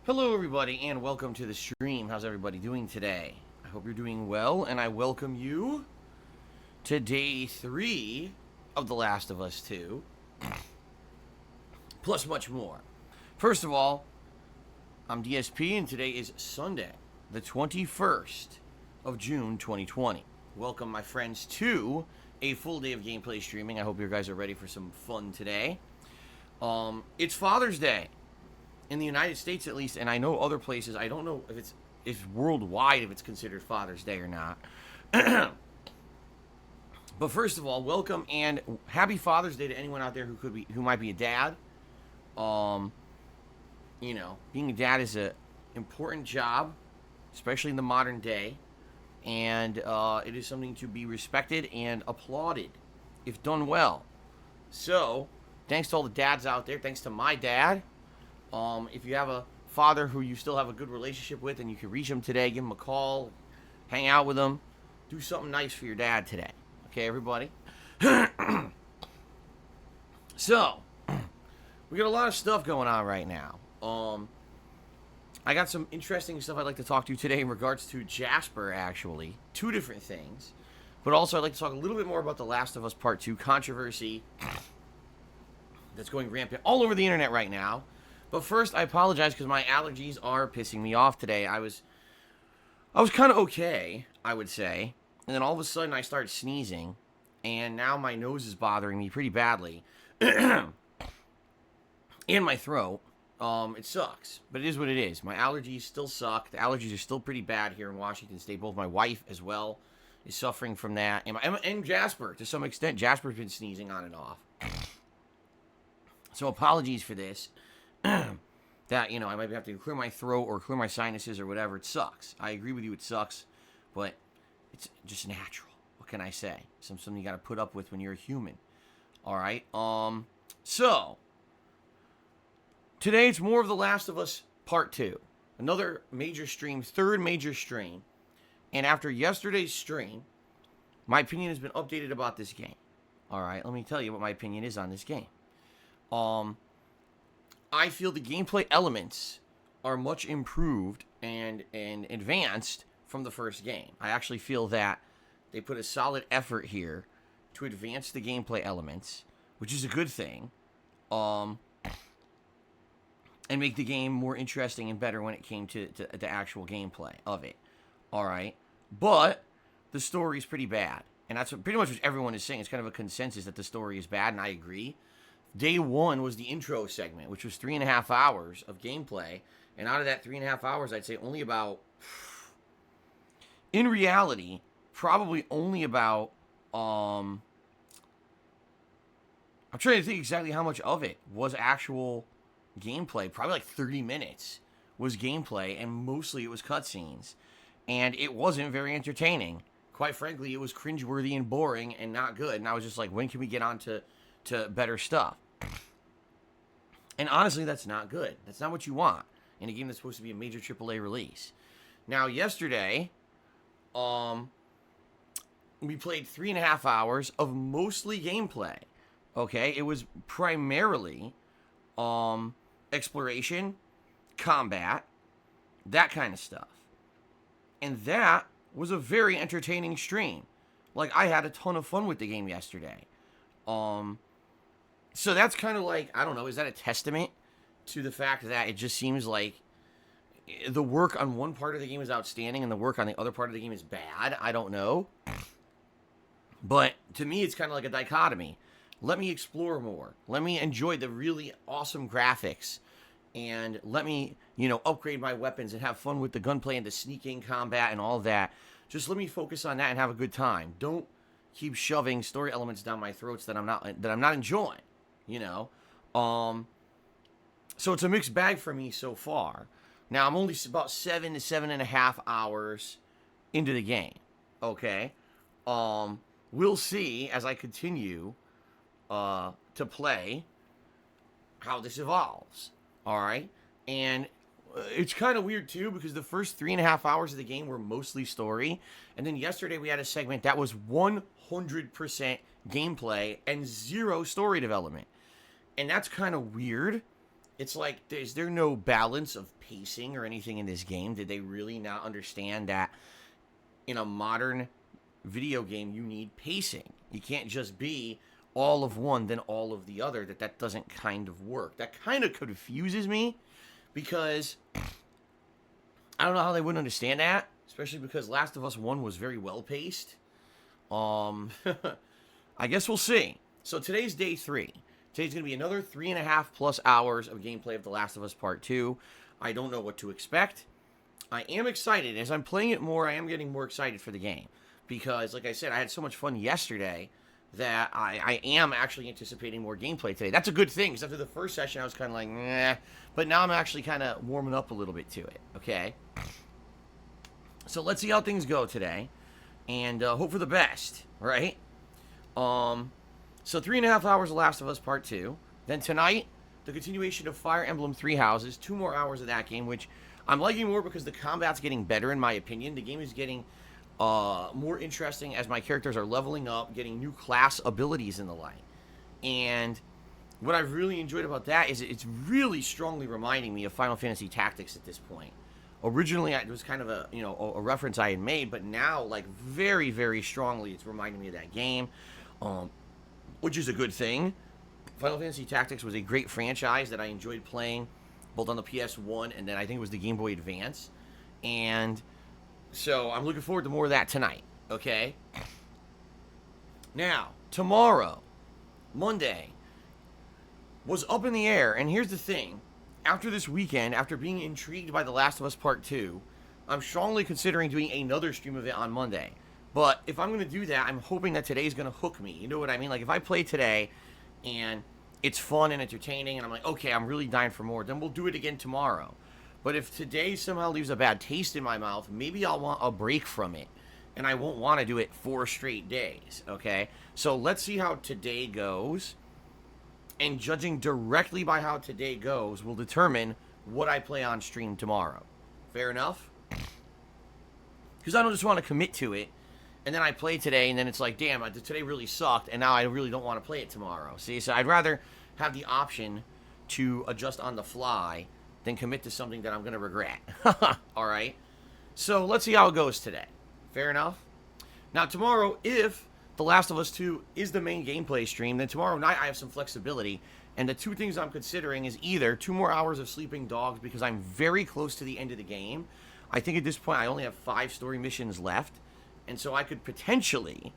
Hello everybody and welcome to the stream. How's everybody doing today? I hope you're doing well and I welcome you to day 3 of The Last of Us 2. Plus much more. First of all, I'm DSP and today is Sunday, the 21st of June 2020. Welcome my friends to a full day of gameplay streaming. I hope you guys are ready for some fun today. It's Father's Day. In the United States, at least, and I know other places, I don't know if it's worldwide, if it's considered Father's Day or not. But first of all, welcome and happy Father's Day to anyone out there who might be a dad. You know, being a dad is a important job, especially in the modern day, and it is something to be respected and applauded if done well. So, thanks to all the dads out there. Thanks to my dad. If you have a father who you still have a good relationship with and you can reach him today, give him a call, hang out with him, do something nice for your dad today. Okay, everybody? So, we got a lot of stuff going on right now. I got some interesting stuff I'd like to talk to you today in regards to Jasper, actually. 2 different things. But also, I'd like to talk a little bit more about The Last of Us Part 2 controversy that's going rampant all over the internet right now. But first, I apologize because my allergies are pissing me off today. I was kind of okay, I would say. And then all of a sudden, I started sneezing. And now my nose is bothering me pretty badly. And my throat. It sucks. But it is what it is. My allergies still suck. The allergies are still pretty bad here in Washington State. Both my wife, as well, is suffering from that. And Jasper, to some extent. Jasper's been sneezing on and off. So apologies for this. That, you know, I might have to clear my throat or clear my sinuses or whatever. It sucks. I agree with you, it sucks. But it's just natural. What can I say? Something you got to put up with when you're a human. Alright? So, today it's more of The Last of Us Part 2. Another major stream, 3rd major stream. And after yesterday's stream, my opinion has been updated about this game. Alright, let me tell you what my opinion is on this game. I feel the gameplay elements are much improved and advanced from the first game. I actually feel that they put a solid effort here to advance the gameplay elements, which is a good thing, and make the game more interesting and better when it came to the actual gameplay of it. All right, but the story is pretty bad, and that's pretty much what everyone is saying. It's kind of a consensus that the story is bad, and I agree. Day 1 was the intro segment, which was 3.5 hours of gameplay. And out of that 3.5 hours, I'd say only about, in reality, probably only about, I'm trying to think exactly how much of it was actual gameplay. Probably like 30 minutes was gameplay, and mostly it was cutscenes. And it wasn't very entertaining. Quite frankly, it was cringeworthy and boring and not good. And I was just like, when can we get on to better stuff? And honestly, that's not good. That's not what you want in a game that's supposed to be a major AAA release. Now, yesterday, we played 3.5 hours of mostly gameplay. Okay, it was primarily exploration, combat, that kind of stuff. And that was a very entertaining stream. Like, I had a ton of fun with the game yesterday. So that's kind of like, I don't know, is that a testament to the fact that it just seems like the work on one part of the game is outstanding and the work on the other part of the game is bad? I don't know. But to me, it's kind of like a dichotomy. Let me explore more. Let me enjoy the really awesome graphics. And let me, you know, upgrade my weapons and have fun with the gunplay and the sneaking combat and all that. Just let me focus on that and have a good time. Don't keep shoving story elements down my throats that I'm not enjoying, you know. So it's a mixed bag for me so far. Now I'm only about 7 to 7.5 hours into the game. Okay, we'll see as I continue to play how this evolves. All right, and it's kind of weird too because the first 3.5 hours of the game were mostly story, and then yesterday we had a segment that was 100% gameplay and 0 story development, and that's kind of weird It's like, is there no balance of pacing or anything in this game? Did they really not understand that in a modern video game you need pacing? You can't just be all of one then all of the other. That doesn't kind of work. That kind of confuses me, because I don't know how they wouldn't understand that, especially because Last of Us 1 was very well paced. I guess we'll see. So today's day 3. Today's going to be another 3.5 plus hours of gameplay of The Last of Us Part 2. I don't know what to expect. I am excited. As I'm playing it more, I am getting more excited for the game. Because, like I said, I had so much fun yesterday that I am actually anticipating more gameplay today. That's a good thing, because after the first session, I was kind of like, meh. But now I'm actually kind of warming up a little bit to it, okay? So let's see how things go today. And hope for the best, right? So 3.5 hours of Last of Us Part 2. Then tonight, the continuation of Fire Emblem Three Houses. 2 more hours of that game, which I'm liking more because the combat's getting better, in my opinion. The game is getting more interesting as my characters are leveling up, getting new class abilities and the like. And what I've really enjoyed about that is it's really strongly reminding me of Final Fantasy Tactics at this point. Originally, it was kind of a reference I had made, but now, like, very, very strongly, it's reminding me of that game. Which is a good thing. Final Fantasy Tactics was a great franchise that I enjoyed playing, both on the PS1 and then I think it was the Game Boy Advance. And so I'm looking forward to more of that tonight, okay? Now, tomorrow, Monday, was up in the air, and here's the thing. After this weekend, after being intrigued by The Last of Us Part 2, I'm strongly considering doing another stream of it on Monday. But if I'm going to do that, I'm hoping that today's going to hook me. You know what I mean? Like, if I play today and it's fun and entertaining and I'm like, okay, I'm really dying for more, then we'll do it again tomorrow. But if today somehow leaves a bad taste in my mouth, maybe I'll want a break from it. And I won't want to do it 4 straight days, okay? So let's see how today goes. And judging directly by how today goes will determine what I play on stream tomorrow. Fair enough? Because I don't just want to commit to it. And then I play today, and then it's like, damn, today really sucked, and now I really don't want to play it tomorrow. See, so I'd rather have the option to adjust on the fly than commit to something that I'm going to regret. All right? So let's see how it goes today. Fair enough? Now, tomorrow, if The Last of Us 2 is the main gameplay stream, then tomorrow night I have some flexibility. And the 2 things I'm considering is either 2 more hours of Sleeping Dogs, because I'm very close to the end of the game. I think at this point I only have 5 story missions left. And so I could potentially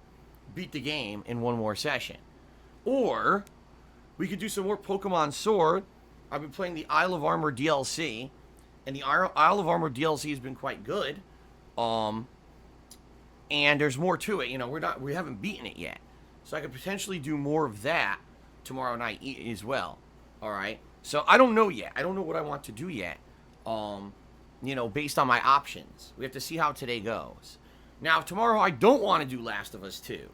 beat the game in 1 more session. Or we could do some more Pokemon Sword. I've been playing the Isle of Armor DLC, and the Isle of Armor DLC has been quite good. And there's more to it. You know, we haven't beaten it yet. So I could potentially do more of that tomorrow night as well. All right. So I don't know yet. I don't know what I want to do yet. Based on my options. We have to see how today goes. Now, if tomorrow I don't want to do Last of Us 2,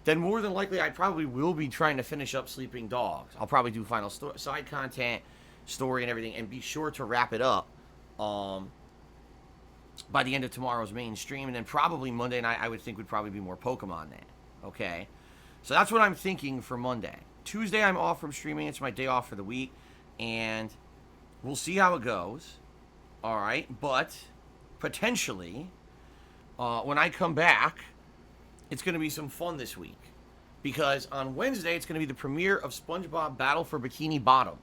then more than likely I probably will be trying to finish up Sleeping Dogs. I'll probably do final side content, story, and everything, and be sure to wrap it up by the end of tomorrow's main stream. And then probably Monday night, I would think, would probably be more Pokemon then. Okay? So that's what I'm thinking for Monday. Tuesday, I'm off from streaming. It's my day off for the week. And we'll see how it goes. All right? But potentially, when I come back, it's going to be some fun this week. Because on Wednesday, it's going to be the premiere of SpongeBob Battle for Bikini Bottom.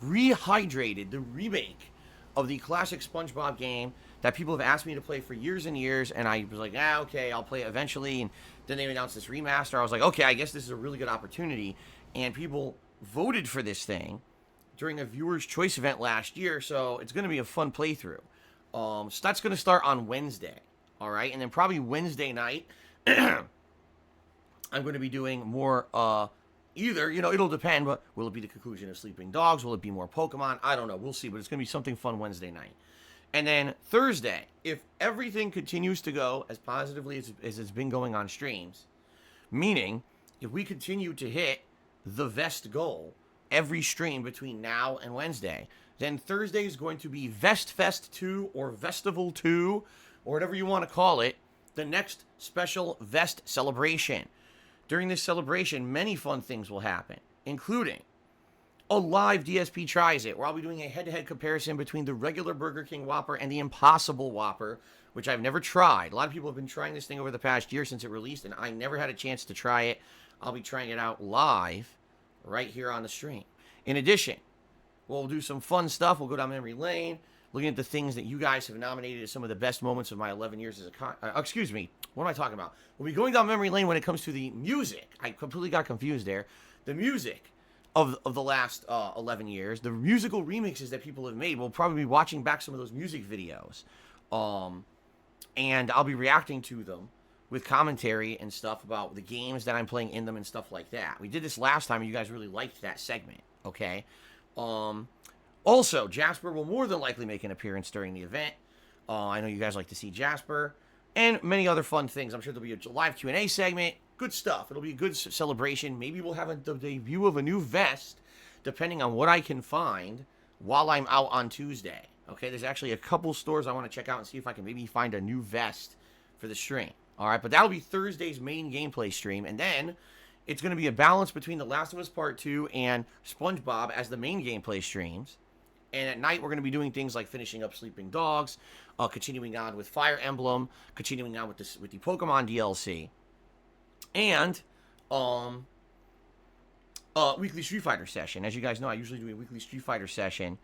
Rehydrated, the remake of the classic SpongeBob game that people have asked me to play for years and years. And I was like, okay, I'll play it eventually. And then they announced this remaster. I was like, okay, I guess this is a really good opportunity. And people voted for this thing during a viewer's choice event last year. So it's going to be a fun playthrough. So that's going to start on Wednesday. All right, and then probably Wednesday night, I'm going to be doing more, either, it'll depend, but will it be the conclusion of Sleeping Dogs? Will it be more Pokemon? I don't know. We'll see, but it's going to be something fun Wednesday night. And then Thursday, if everything continues to go as positively as it's been going on streams, meaning if we continue to hit the Vest goal every stream between now and Wednesday, then Thursday is going to be Vest Fest 2 or Vestival 2, or whatever you want to call it, the next special Vest celebration. During this celebration, many fun things will happen, including a live DSP Tries It, where I'll be doing a head-to-head comparison between the regular Burger King Whopper and the Impossible Whopper, which I've never tried. A lot of people have been trying this thing over the past year since it released, and I never had a chance to try it. I'll be trying it out live right here on the stream. In addition, we'll do some fun stuff. We'll go down memory lane, looking at the things that you guys have nominated as some of the best moments of my 11 years as a excuse me, what am I talking about? We'll be going down memory lane when it comes to the music. I completely got confused there. The music of the last 11 years, the musical remixes that people have made. We'll probably be watching back some of those music videos. And I'll be reacting to them with commentary and stuff about the games that I'm playing in them and stuff like that. We did this last time and you guys really liked that segment, okay? Also, Jasper will more than likely make an appearance during the event. I know you guys like to see Jasper and many other fun things. I'm sure there'll be a live Q&A segment. Good stuff. It'll be a good celebration. Maybe we'll have the debut of a new vest, depending on what I can find while I'm out on Tuesday. Okay, there's actually a couple stores I want to check out and see if I can maybe find a new vest for the stream. All right, but that'll be Thursday's main gameplay stream, and then it's going to be a balance between The Last of Us Part 2 and SpongeBob as the main gameplay streams. And at night, we're going to be doing things like finishing up Sleeping Dogs, continuing on with Fire Emblem, continuing on with the Pokemon DLC, and weekly Street Fighter session. As you guys know, I usually do a weekly Street Fighter session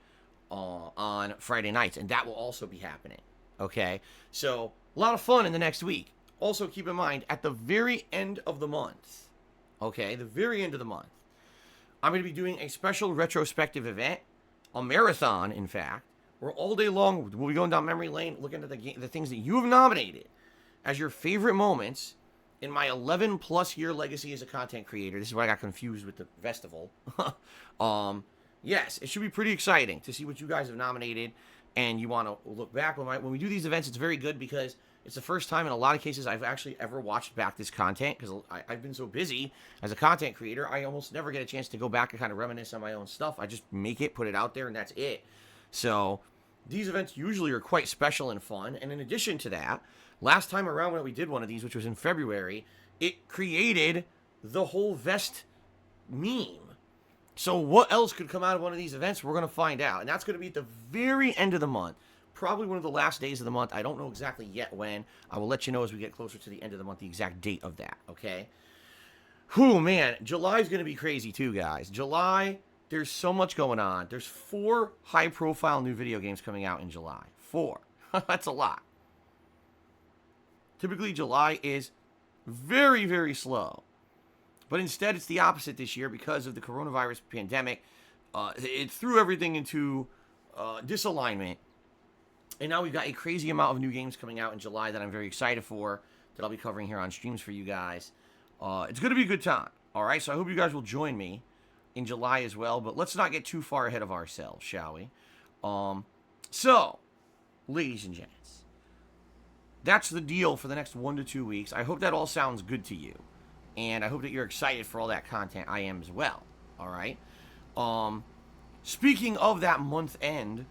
on Friday nights, and that will also be happening. Okay, so a lot of fun in the next week. Also, keep in mind, at the very end of the month, okay, the very end of the month, I'm going to be doing a special retrospective event, a marathon, in fact, where all day long we'll be going down memory lane, looking at the things that you have nominated as your favorite moments in my 11-plus year legacy as a content creator. This is why I got confused with the festival. Yes, it should be pretty exciting to see what you guys have nominated, and you want to look back. When we do these events, it's very good because it's the first time in a lot of cases I've actually ever watched back this content, because I've been so busy as a content creator, I almost never get a chance to go back and kind of reminisce on my own stuff. I just make it, put it out there, and that's it. So these events usually are quite special and fun, and in addition to that, last time around when we did one of these, which was in February, it created the whole vest meme. So what else could come out of one of these events? We're going to find out. And that's going to be at the very end of the month. Probably one of the last days of the month. I don't know exactly yet when. I will let you know as we get closer to the end of the month, the exact date of that, okay? Whew, man. July is going to be crazy too, guys. July, there's so much going on. There's 4 high-profile new video games coming out in July. 4. That's a lot. Typically, July is very, very slow. But instead, it's the opposite this year because of the coronavirus pandemic. It threw everything into disalignment. And now we've got a crazy amount of new games coming out in July that I'm very excited for, that I'll be covering here on streams for you guys. It's going to be a good time. All right, so I hope you guys will join me in July as well. But let's not get too far ahead of ourselves, shall we? So, ladies and gents, that's the deal for the next 1 to 2 weeks. I hope that all sounds good to you. And I hope that you're excited for all that content. I am as well. All right. Speaking of that month-end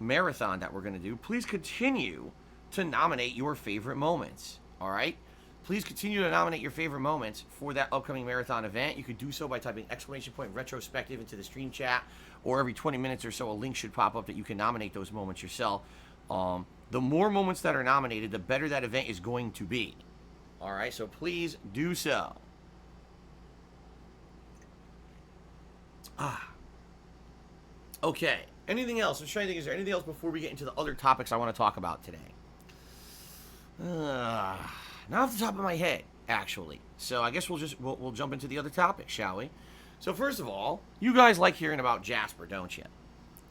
marathon that we're going to do, please continue to nominate your favorite moments. All right. Please continue to nominate your favorite moments for that upcoming marathon event. You could do so by typing !retrospective into the stream chat, or every 20 minutes or so a link should pop up that you can nominate those moments yourself. The more moments that are nominated, the better that event is going to be. All right. So please do so. Okay. Anything else? I'm trying to think, is there anything else before we get into the other topics I want to talk about today? Not off the top of my head, actually. So I guess we'll jump into the other topics, shall we? So first of all, you guys like hearing about Jasper, don't you?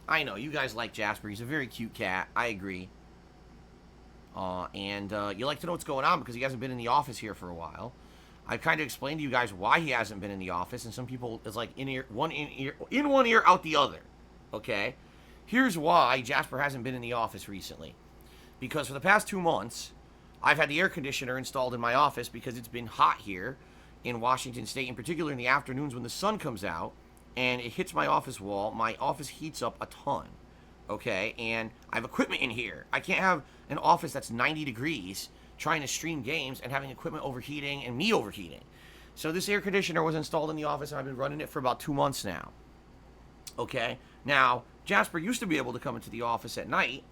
I know, you guys like Jasper. He's a very cute cat. I agree. And you like to know what's going on because he hasn't been in the office here for a while. I've kind of explained to you guys why he hasn't been in the office, and some people, it's like in one ear, out the other. Okay? Here's why Jasper hasn't been in the office recently. Because for the past 2 months, I've had the air conditioner installed in my office because it's been hot here in Washington State, in particular in the afternoons when the sun comes out and it hits my office wall. My office heats up a ton. Okay? And I have equipment in here. I can't have an office that's 90 degrees trying to stream games and having equipment overheating and me overheating. So this air conditioner was installed in the office, and I've been running it for about 2 months now. Okay? Now, Jasper used to be able to come into the office at night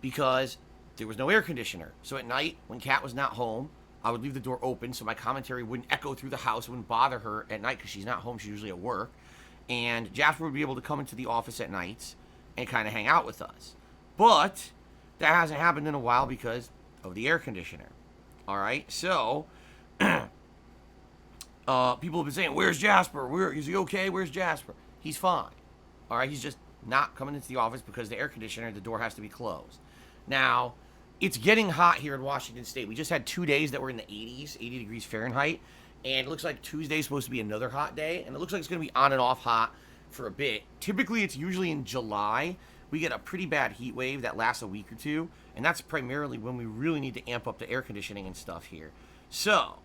because there was no air conditioner. So at night, when Kat was not home, I would leave the door open so my commentary wouldn't echo through the house. It wouldn't bother her at night because she's not home. She's usually at work. And Jasper would be able to come into the office at nights and kind of hang out with us. But that hasn't happened in a while because of the air conditioner. All right? So, people have been saying, where's Jasper? Is he okay? Where's Jasper? He's fine. All right? He's just not coming into the office because the air conditioner, the door has to be closed. Now, it's getting hot here in Washington State. We just had 2 days that were in the 80s, 80 degrees Fahrenheit. And it looks like Tuesday's supposed to be another hot day. And it looks like it's going to be on and off hot for a bit. Typically, it's usually in July. We get a pretty bad heat wave that lasts a week or two. And that's primarily when we really need to amp up the air conditioning and stuff here. So,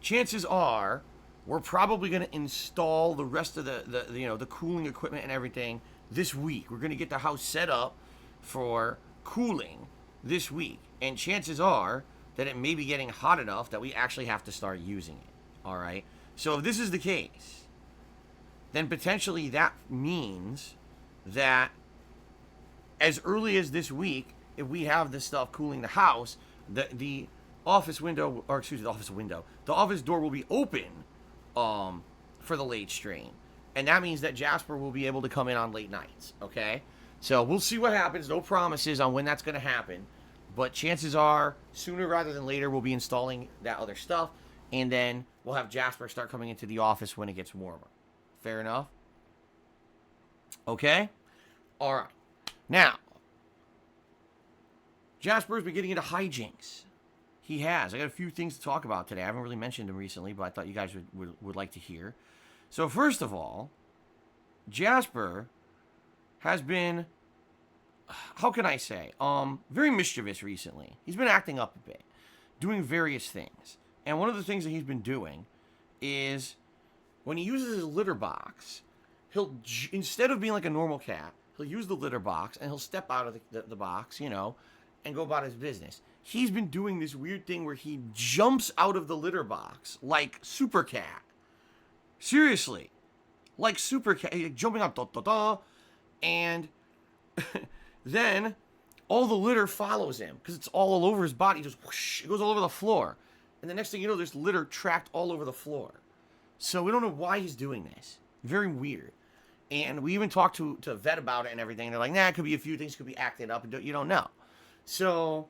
chances are we're probably going to install the rest of the cooling equipment and everything this week. We're going to get the house set up for cooling this week. And chances are that it may be getting hot enough that we actually have to start using it. All right? So if this is the case, then potentially that means that as early as this week, if we have this stuff cooling the house, the office door will be open for the late stream. And that means that Jasper will be able to come in on late nights, okay? So we'll see what happens. No promises on when that's going to happen. But chances are, sooner rather than later, we'll be installing that other stuff. And then we'll have Jasper start coming into the office when it gets warmer. Fair enough? Okay? All right. Now, Jasper's been getting into hijinks. He has. I got a few things to talk about today. I haven't really mentioned them recently, but I thought you guys would like to hear. So first of all, Jasper has been, how can I say, very mischievous recently. He's been acting up a bit, doing various things. And one of the things that he's been doing is when he uses his litter box, he'll, instead of being like a normal cat, he'll use the litter box and he'll step out of the box, and go about his business. He's been doing this weird thing where he jumps out of the litter box like Super Cat. Seriously. Like Super Cat, jumping out, and then all the litter follows him because it's all over his body. Just whoosh, it goes all over the floor. And the next thing you know, there's litter tracked all over the floor. So we don't know why he's doing this. Very weird. And we even talked to a vet about it and everything. They're like, nah, it could be a few things, could be acting up, and you don't know. So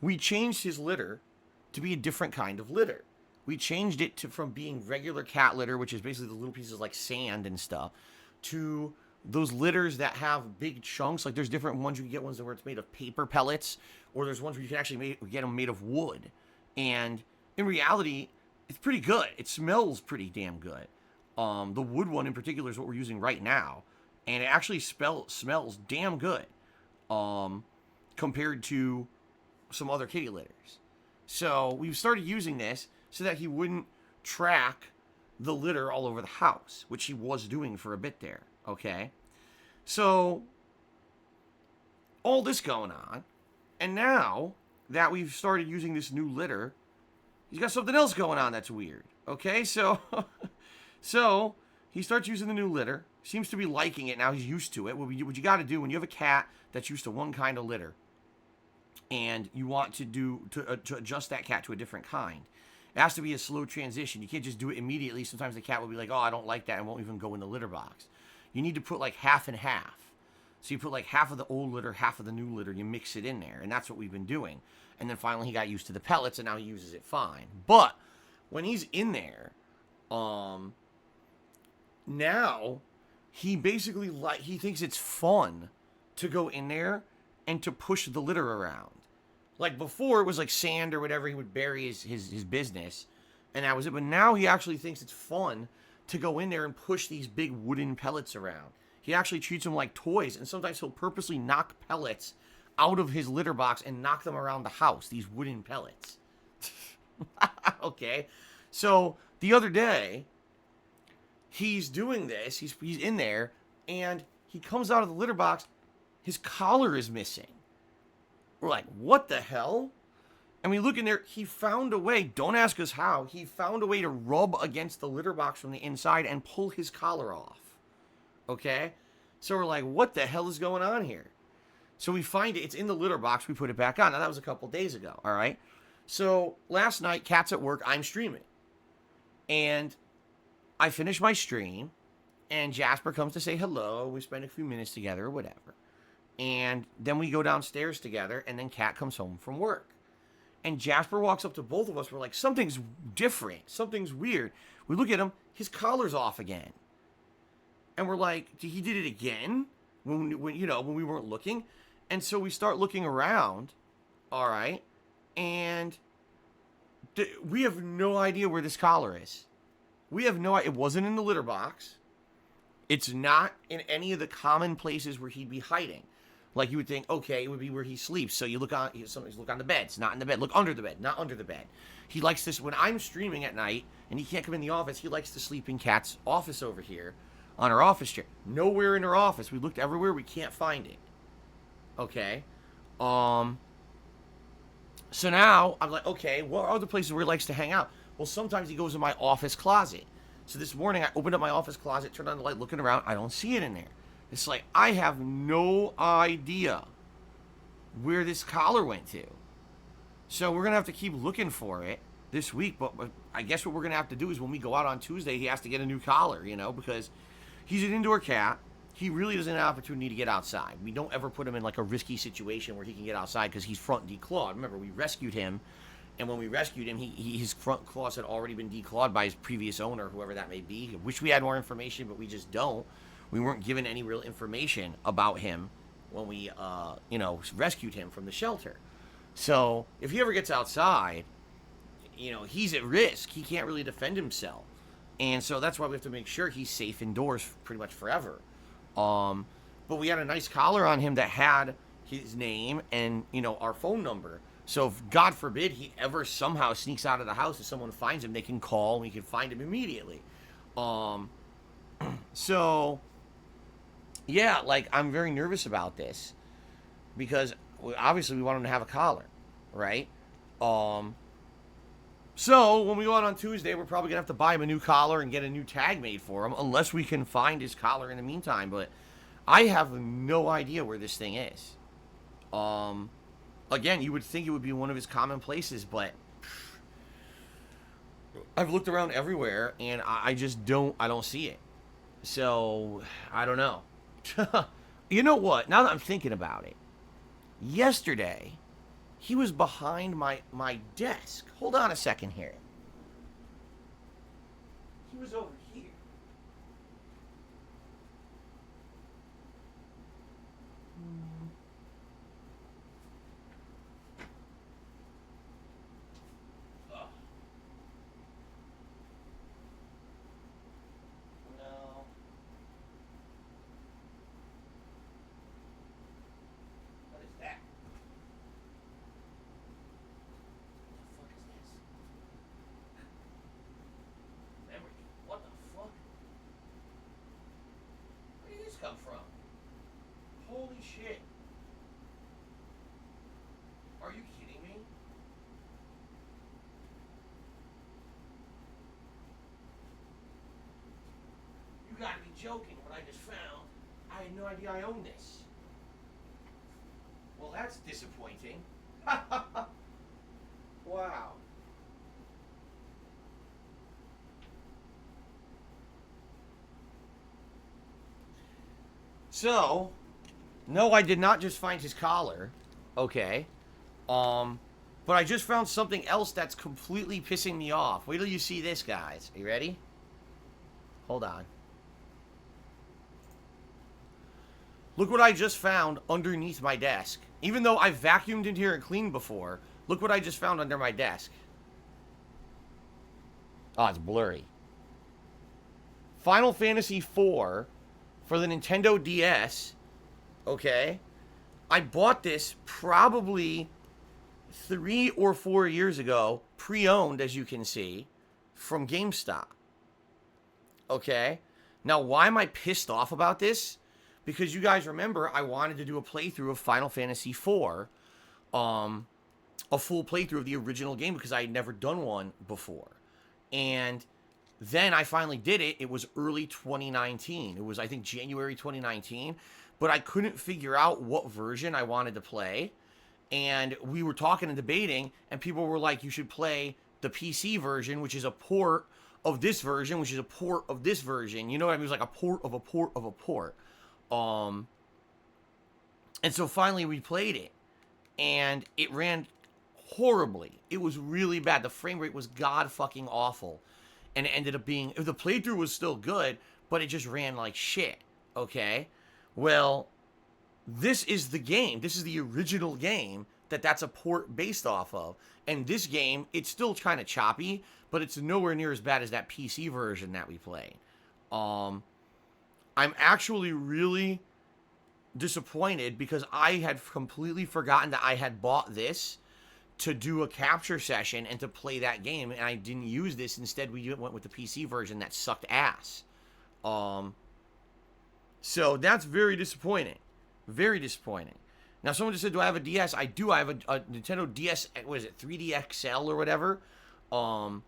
we changed his litter to be a different kind of litter. We changed it from being regular cat litter, which is basically the little pieces like sand and stuff, to those litters that have big chunks. Like there's different ones. You can get ones where it's made of paper pellets, or there's ones where you can actually get them made of wood. And in reality, it's pretty good. It smells pretty damn good. The wood one in particular is what we're using right now, and it actually smells damn good compared to some other kitty litters. So we've started using this so that he wouldn't track the litter all over the house, which he was doing for a bit there, okay? So all this going on, and now that we've started using this new litter, he's got something else going on that's weird, okay? So he starts using the new litter, seems to be liking it now. He's used to it. What you got to do when you have a cat that's used to one kind of litter and you want to adjust that cat to a different kind, it has to be a slow transition. You can't just do it immediately. Sometimes the cat will be like, oh, I don't like that, and won't even go in the litter box. You need to put like half and half. So you put like half of the old litter, half of the new litter, you mix it in there, and that's what we've been doing. And then finally he got used to the pellets, and now he uses it fine. But when he's in there, now he basically he thinks it's fun to go in there and to push the litter around. Like before, it was like sand or whatever. He would bury his business, and that was it. But now he actually thinks it's fun to go in there and push these big wooden pellets around. He actually treats them like toys, and sometimes he'll purposely knock pellets out of his litter box and knock them around the house, these wooden pellets. Okay. So the other day, he's doing this. He's in there, and he comes out of the litter box. His collar is missing. We're like, what the hell? And we look in there. He found a way. Don't ask us how. He found a way to rub against the litter box from the inside and pull his collar off. Okay? So we're like, what the hell is going on here? So we find it. It's in the litter box. We put it back on. Now, that was a couple days ago. All right? So last night, Cat's at work. I'm streaming. And I finish my stream. And Jasper comes to say hello. We spend a few minutes together or whatever. And then we go downstairs together. And then Cat comes home from work. And Jasper walks up to both of us. We're like, something's different. Something's weird. We look at him. His collar's off again. And we're like, he did it again? When we weren't looking? And so we start looking around. All right. And we have no idea where this collar is. We have no idea. It wasn't in the litter box. It's not in any of the common places where he'd be hiding. Like you would think, okay, it would be where he sleeps. So you look on the bed. It's not in the bed. Look under the bed. Not under the bed. He likes this when I'm streaming at night and he can't come in the office. He likes to sleep in Cat's office over here on her office chair. Nowhere in her office. We looked everywhere. We can't find it. Okay. So now I'm like, okay, what are other places where he likes to hang out? Well, sometimes he goes in my office closet. So this morning I opened up my office closet, turned on the light, looking around. I don't see it in there. It's like, I have no idea where this collar went to. So we're going to have to keep looking for it this week. But I guess what we're going to have to do is when we go out on Tuesday, he has to get a new collar, because he's an indoor cat. He really doesn't have an opportunity to get outside. We don't ever put him in like a risky situation where he can get outside because he's front declawed. Remember, we rescued him. And when we rescued him, his front claws had already been declawed by his previous owner, whoever that may be. I wish we had more information, but we just don't. We weren't given any real information about him when we, rescued him from the shelter. So if he ever gets outside, he's at risk. He can't really defend himself. And so that's why we have to make sure he's safe indoors pretty much forever. But we had a nice collar on him that had his name and, our phone number. So if, God forbid, he ever somehow sneaks out of the house and someone finds him, they can call and we can find him immediately. So... yeah, I'm very nervous about this because obviously we want him to have a collar, right? So when we go out on Tuesday, we're probably going to have to buy him a new collar and get a new tag made for him unless we can find his collar in the meantime. But I have no idea where this thing is. Again, you would think it would be one of his common places, but I've looked around everywhere and I don't see it. So I don't know. You know what? Now that I'm thinking about it, yesterday, he was behind my desk. Hold on a second here. He was over here. Come from? Holy shit. Are you kidding me? You gotta be joking what I just found. I had no idea I owned this. Well, that's disappointing. Wow. So, no, I did not just find his collar. Okay. But I just found something else that's completely pissing me off. Wait till you see this, guys. Are you ready? Hold on. Look what I just found underneath my desk. Even though I've vacuumed in here and cleaned before, look what I just found under my desk. Oh, it's blurry. Final Fantasy IV for the Nintendo DS. Okay. I bought this probably 3 or 4 years ago, pre-owned, as you can see, from GameStop. Okay. Now, why am I pissed off about this? Because you guys remember, I wanted to do a playthrough of Final Fantasy IV, a full playthrough of the original game, because I had never done one before. And then I finally did it. It was early 2019. It was, I think, January 2019. But I couldn't figure out what version I wanted to play. And we were talking and debating, and people were like, you should play the PC version, which is a port of this version, which is a port of this version. You know what I mean? It was like a port of a port of a port. And so finally we played it, and it ran horribly. It was really bad. The frame rate was god fucking awful. And it ended up being, the playthrough was still good, but it just ran like shit. Okay? Well, this is the game. This is the original game that's a port based off of. And this game, it's still kind of choppy, but it's nowhere near as bad as that PC version that we played. I'm actually really disappointed because I had completely forgotten that I had bought this to do a capture session and to play that game, and I didn't use this. Instead, we went with the PC version that sucked ass. So that's very disappointing. Very disappointing. Now, someone just said, do I have a DS? I do. I have a Nintendo DS, what is it, 3D XL or whatever? A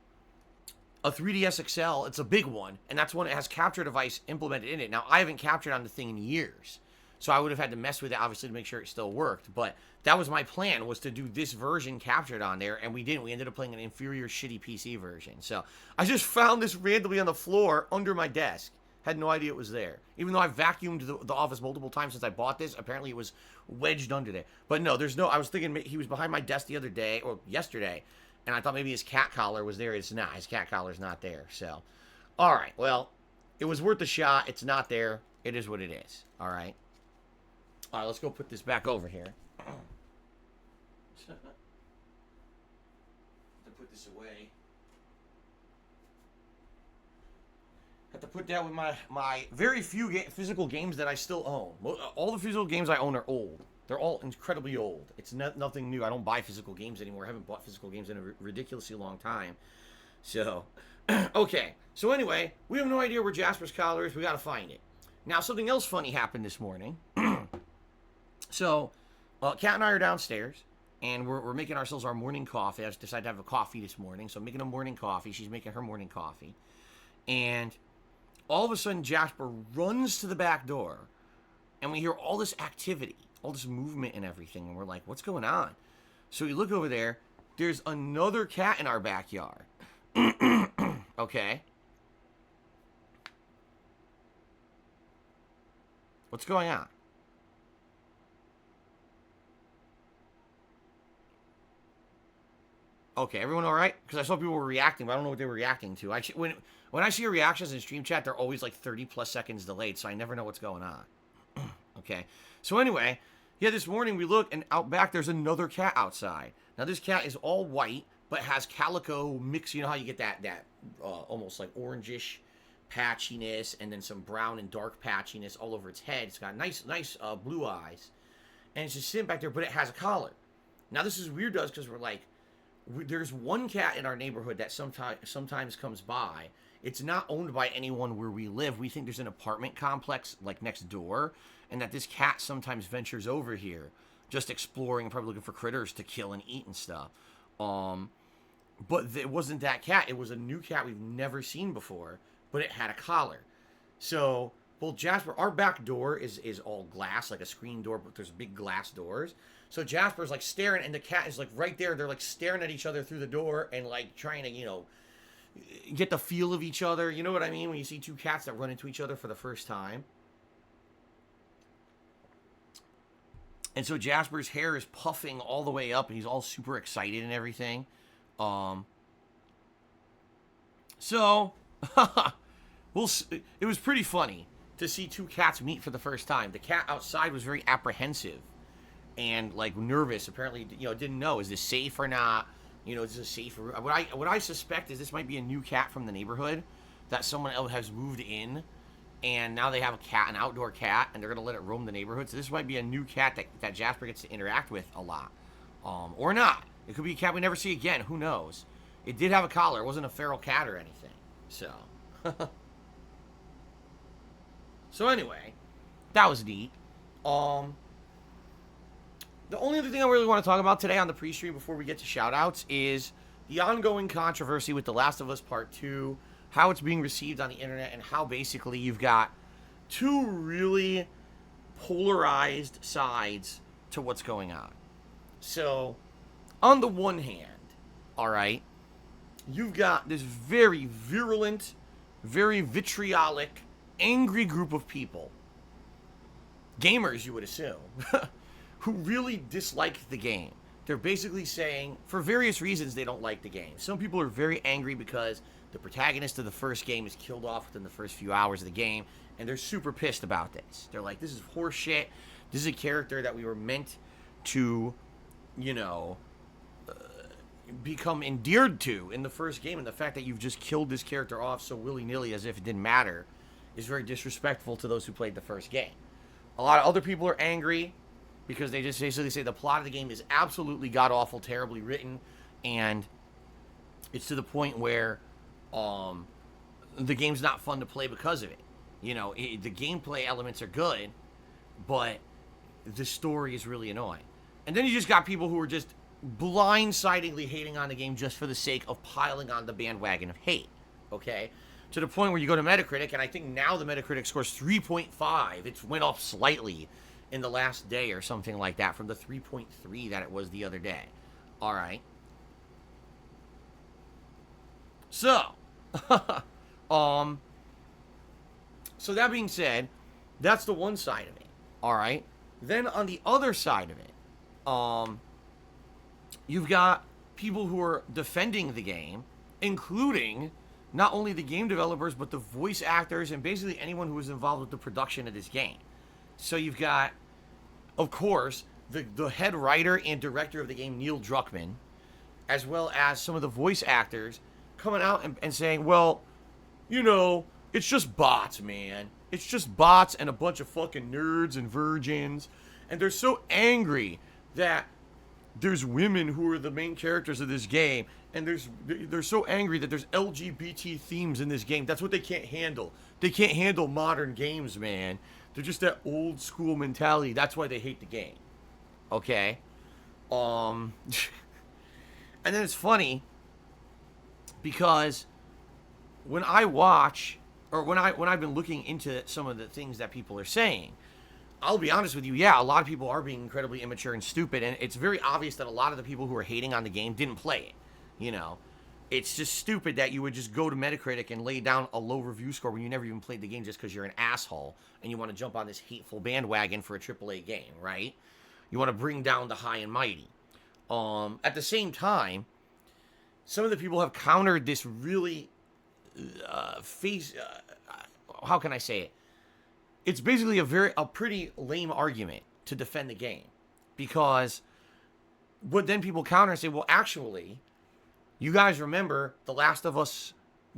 3DS XL, it's a big one, and that's one that has capture device implemented in it. Now, I haven't captured on the thing in years, so I would have had to mess with it, obviously, to make sure it still worked. But that was my plan, was to do this version captured on there, and we didn't. We ended up playing an inferior, shitty PC version. So I just found this randomly on the floor under my desk. Had no idea it was there. Even though I vacuumed the office multiple times since I bought this, apparently it was wedged under there. But no, there's no, I was thinking he was behind my desk the other day, or yesterday, and I thought maybe his cat collar was there. It's not. His cat collar's not there. So, all right. Well, it was worth a shot. It's not there. It is what it is. All right. All right, let's go put this back over here. To put this away. Have to put that with my very few physical games that I still own. All the physical games I own are old. They're all incredibly old. It's nothing new. I don't buy physical games anymore. I haven't bought physical games in a ridiculously long time. So, okay. So anyway, we have no idea where Jasper's collar is. We got to find it. Now, something else funny happened this morning. So, Kat and I are downstairs, and we're making ourselves our morning coffee. I just decided to have a coffee this morning, so I'm making a morning coffee. She's making her morning coffee. And all of a sudden, Jasper runs to the back door, and we hear all this activity, all this movement and everything, and we're like, what's going on? So we look over there. There's another cat in our backyard. Okay. What's going on? Okay, everyone all right? Because I saw people were reacting, but I don't know what they were reacting to. When I see your reactions in stream chat, they're always like 30+ seconds delayed, so I never know what's going on. Okay, so anyway, yeah, this morning we look, and out back there's another cat outside. Now this cat is all white, but has calico mix. You know how you get that almost like orangish patchiness, and then some brown and dark patchiness all over its head. It's got nice blue eyes, and it's just sitting back there, but it has a collar. Now this is weird to us because we're like, there's one cat in our neighborhood that sometimes comes by. It's not owned by anyone where we live. We think there's an apartment complex like next door, and that this cat sometimes ventures over here, just exploring, probably looking for critters to kill and eat and stuff. But it wasn't that cat. It was a new cat we've never seen before, but it had a collar. So, well, Jasper, our back door is all glass, like a screen door, but there's big glass doors. So Jasper's like staring, and the cat is like right there. They're like staring at each other through the door and like trying to, get the feel of each other. You know what I mean? When you see two cats that run into each other for the first time. And so Jasper's hair is puffing all the way up, and he's all super excited and everything. So, it was pretty funny to see two cats meet for the first time. The cat outside was very apprehensive and like nervous. Apparently, didn't know, is this safe or not? Is this safe? What I suspect is this might be a new cat from the neighborhood that someone else has moved in, and now they have a cat, an outdoor cat, and they're gonna let it roam the neighborhood. So this might be a new cat that Jasper gets to interact with a lot, or not. It could be a cat we never see again. Who knows? It did have a collar. It wasn't a feral cat or anything. So, so anyway, that was neat. The only other thing I really want to talk about today on the pre-stream before we get to shout-outs is the ongoing controversy with The Last of Us Part 2 how it's being received on the internet, and how basically you've got two really polarized sides to what's going on. So, on the one hand, all right, you've got this very virulent, very vitriolic, angry group of people, gamers you would assume, who really dislike the game. They're basically saying, for various reasons, they don't like the game. Some people are very angry because the protagonist of the first game is killed off within the first few hours of the game, and they're super pissed about this. They're like, this is horseshit. This is a character that we were meant to, you know, become endeared to in the first game, and the fact that you've just killed this character off so willy-nilly as if it didn't matter is very disrespectful to those who played the first game. A lot of other people are angry because they just basically say the plot of the game is absolutely god-awful, terribly written, and it's to the point where the game's not fun to play because of it. You know, the gameplay elements are good, but the story is really annoying. And then you just got people who are just blindsidedly hating on the game just for the sake of piling on the bandwagon of hate, okay? To the point where you go to Metacritic, and I think now the Metacritic scores 3.5. It went up slightly in the last day or something like that from the 3.3 that it was the other day. All right. So, so that being said, that's the one side of it. All right. Then on the other side of it, you've got people who are defending the game, including not only the game developers, but the voice actors and basically anyone who was involved with the production of this game. So you've got, of course, the head writer and director of the game, Neil Druckmann, as well as some of the voice actors coming out and saying, well, you know, it's just bots, man. It's just bots and a bunch of fucking nerds and virgins. And they're so angry that there's women who are the main characters of this game, and they're so angry that there's LGBT themes in this game. That's what they can't handle. They can't handle modern games, man. They're just that old school mentality. That's why they hate the game. Okay? And then it's funny because when I watch, or when I've been looking into some of the things that people are saying, I'll be honest with you, yeah, a lot of people are being incredibly immature and stupid, and it's very obvious that a lot of the people who are hating on the game didn't play it, you know? It's just stupid that you would just go to Metacritic and lay down a low review score when you never even played the game just because you're an asshole and you want to jump on this hateful bandwagon for a AAA game, right? You want to bring down the high and mighty. At the same time, some of the people have countered this really how can I say it? It's basically a pretty lame argument to defend the game, because what then people counter and say, well, actually, you guys remember The Last of Us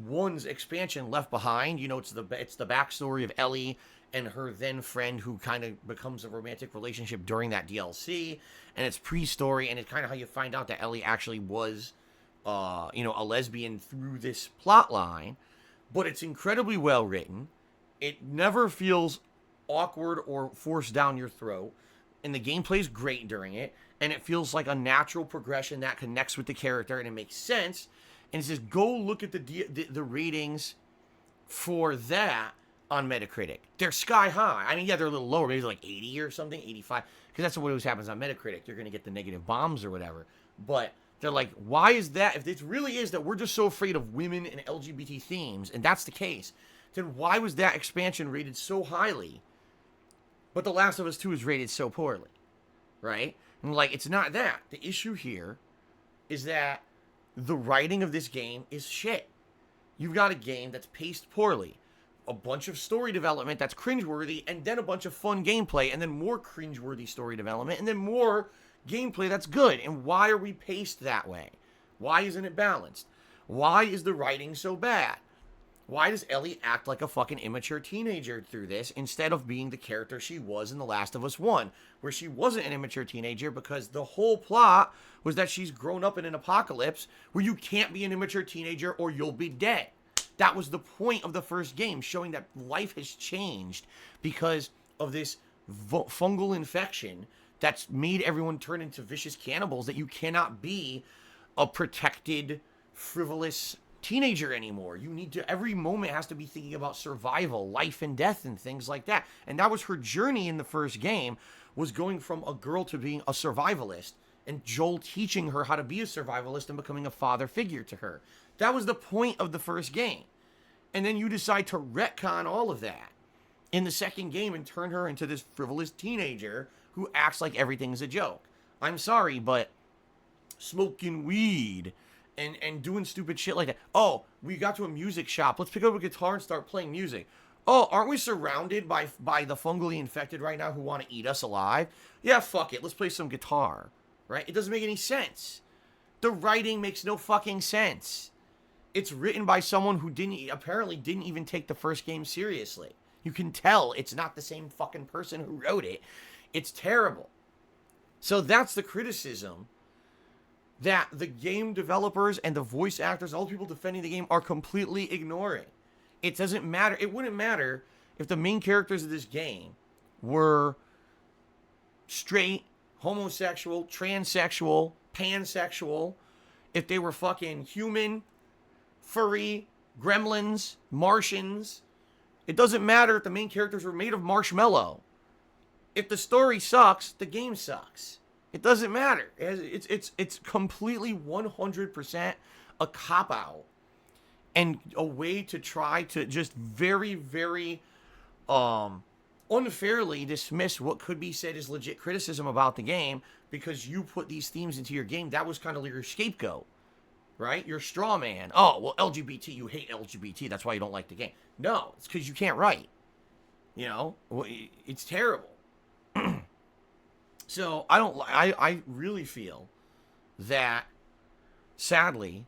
1's expansion, Left Behind? You know, it's the backstory of Ellie and her then friend who kind of becomes a romantic relationship during that DLC, and it's pre-story, and it's kind of how you find out that Ellie actually was, a lesbian through this plot line. But it's incredibly well written. It never feels awkward or forced down your throat. And the gameplay's great during it. And it feels like a natural progression that connects with the character. And it makes sense. And it says, go look at the ratings for that on Metacritic. They're sky high. I mean, yeah, they're a little lower. Maybe like 80 or something, 85. Because that's what always happens on Metacritic. You're going to get the negative bombs or whatever. But they're like, why is that? If it really is that we're just so afraid of women and LGBT themes, and that's the case, then why was that expansion rated so highly, but The Last of Us 2 is rated so poorly, right? And like, it's not that. The issue here is that the writing of this game is shit. You've got a game that's paced poorly, a bunch of story development that's cringeworthy, and then a bunch of fun gameplay, and then more cringeworthy story development, and then more gameplay that's good. And why are we paced that way? Why isn't it balanced? Why is the writing so bad? Why does Ellie act like a fucking immature teenager through this instead of being the character she was in The Last of Us 1, where she wasn't an immature teenager because the whole plot was that she's grown up in an apocalypse where you can't be an immature teenager or you'll be dead. That was the point of the first game, showing that life has changed because of this fungal infection that's made everyone turn into vicious cannibals, that you cannot be a protected, frivolous teenager anymore. You need to, every moment has to be thinking about survival, life and death, and things like that. And that was her journey in the first game, was going from a girl to being a survivalist, and Joel teaching her how to be a survivalist and becoming a father figure to her. That was the point of the first game. And then you decide to retcon all of that in the second game and turn her into this frivolous teenager who acts like everything's a joke. I'm sorry, but smoking weed and doing stupid shit like that. Oh, we got to a music shop. Let's pick up a guitar and start playing music. Oh, aren't we surrounded by the fungally infected right now who want to eat us alive? Yeah, fuck it. Let's play some guitar. Right? It doesn't make any sense. The writing makes no fucking sense. It's written by someone who apparently didn't even take the first game seriously. You can tell it's not the same fucking person who wrote it. It's terrible. So that's the criticism that the game developers and the voice actors, all the people defending the game, are completely ignoring. It doesn't matter. It wouldn't matter if the main characters of this game were straight, homosexual, transsexual, pansexual, if they were fucking human, furry, gremlins, Martians. It doesn't matter if the main characters were made of marshmallow. If the story sucks, the game sucks. It doesn't matter. It's completely 100% a cop-out and a way to try to just very, very unfairly dismiss what could be said as legit criticism about the game because you put these themes into your game. That was kind of like your scapegoat, right? Your straw man. Oh, well, LGBT, you hate LGBT. That's why you don't like the game. No, it's because you can't write. You know, it's terrible. So I really feel that, sadly,